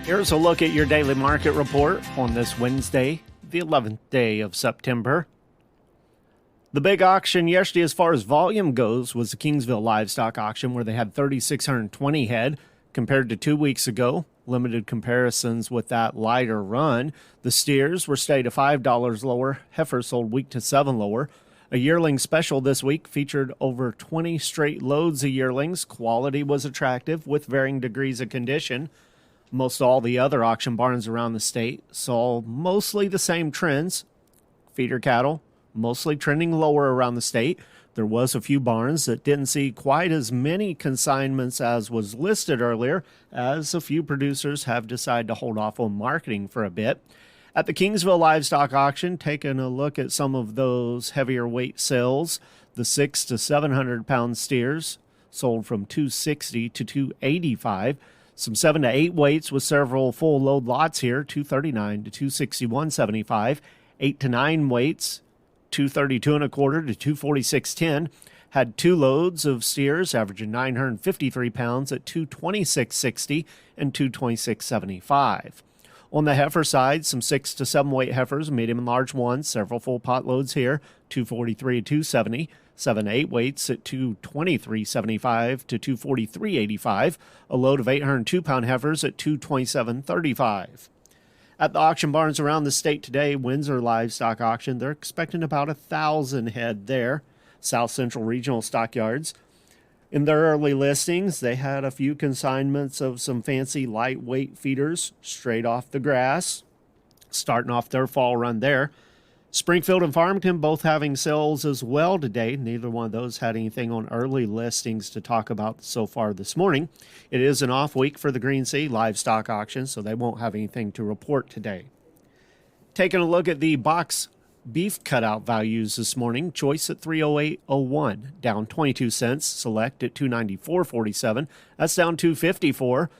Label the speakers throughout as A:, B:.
A: Here's a look at your daily market report on this Wednesday, the 11th day of September. The big auction yesterday as far as volume goes was the Kingsville livestock auction, where they had 3,620 head compared to 2 weeks ago. Limited comparisons with that lighter run. The steers were stayed at $5 lower. Heifers sold week to 7 lower. A yearling special this week featured over 20 straight loads of yearlings. Quality was attractive with varying degrees of condition. Most all the other auction barns around the state saw mostly the same trends. Feeder cattle mostly trending lower around the state. There was a few barns that didn't see quite as many consignments as was listed earlier, as a few producers have decided to hold off on marketing for a bit. At the Kingsville livestock auction, taking a look at some of those heavier weight sales, the 600 to 700 pound steers sold from $260 to $285. Some 7 to 8 weights with several full load lots here, $239 to $261.75. 8 to 9 weights, $232 and a quarter to $246.10. Had 2 loads of steers averaging 953 pounds at $226.60 and $226.75. On the heifer side, some 6 to 7 weight heifers, medium and large ones, several full pot loads here, $243 to $270. 7 to 8 weights at $223.75 to $243.85. A load of 802-pound heifers at $227.35. At the auction barns around the state today, Windsor Livestock Auction, they're expecting about 1,000 head there. South Central Regional Stockyards, in their early listings, they had a few consignments of some fancy lightweight feeders straight off the grass, starting off their fall run there. Springfield and Farmington both having sales as well today. Neither one of those had anything on early listings to talk about so far this morning. It is an off week for the Green City livestock auction, so they won't have anything to report today. Taking a look at the box beef cutout values this morning. Choice at $308.01, down 22 cents. Select at $294.47. That's down $254.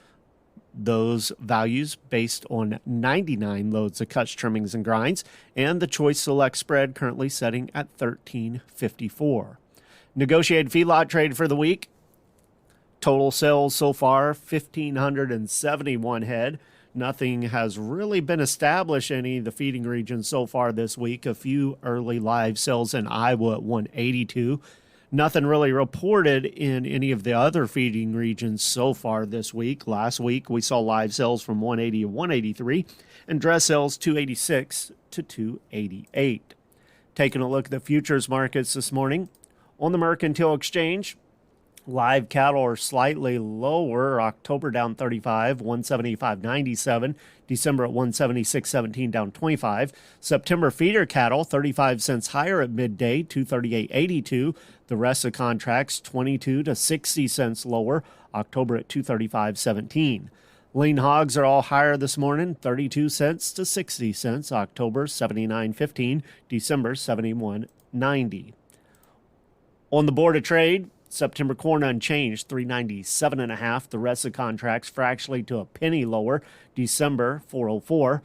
A: Those values based on 99 loads of cuts, trimmings, and grinds, and the Choice Select spread currently setting at $13.54. Negotiated feedlot trade for the week. Total sales so far, 1,571 head. Nothing has really been established in any of the feeding regions so far this week. A few early live sales in Iowa at 182. Nothing really reported in any of the other feeding regions so far this week. Last week, we saw live sales from 180 to 183 and dress sales 286 to 288. Taking a look at the futures markets this morning. On the Mercantile Exchange, live cattle are slightly lower. October down 35, 175.97. December at 176.17, down 25. September feeder cattle 35 cents higher at midday, 238.82. The rest of contracts 22 to 60 cents lower. October at 235.17. Lean hogs are all higher this morning, 32 cents to 60 cents. October 79.15. December 71.90. On the Board of Trade, September corn unchanged, $397.5. The rest of contracts fractionally to a penny lower. December, $404.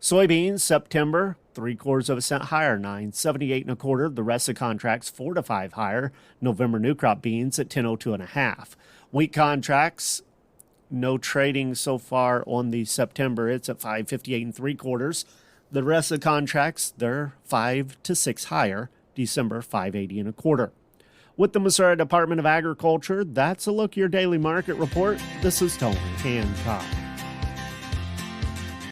A: Soybeans, September, 3/4 cent higher, $9.78 1/4. The rest of contracts 4 to 5 higher. November new crop beans at $10.02.5. Wheat contracts, no trading so far on the September. It's at $5.58 3/4. The rest of contracts, they're 5 to 6 higher. December, $5.80 1/4. With the Missouri Department of Agriculture, that's a look at your daily market report. This is Tony Hancock.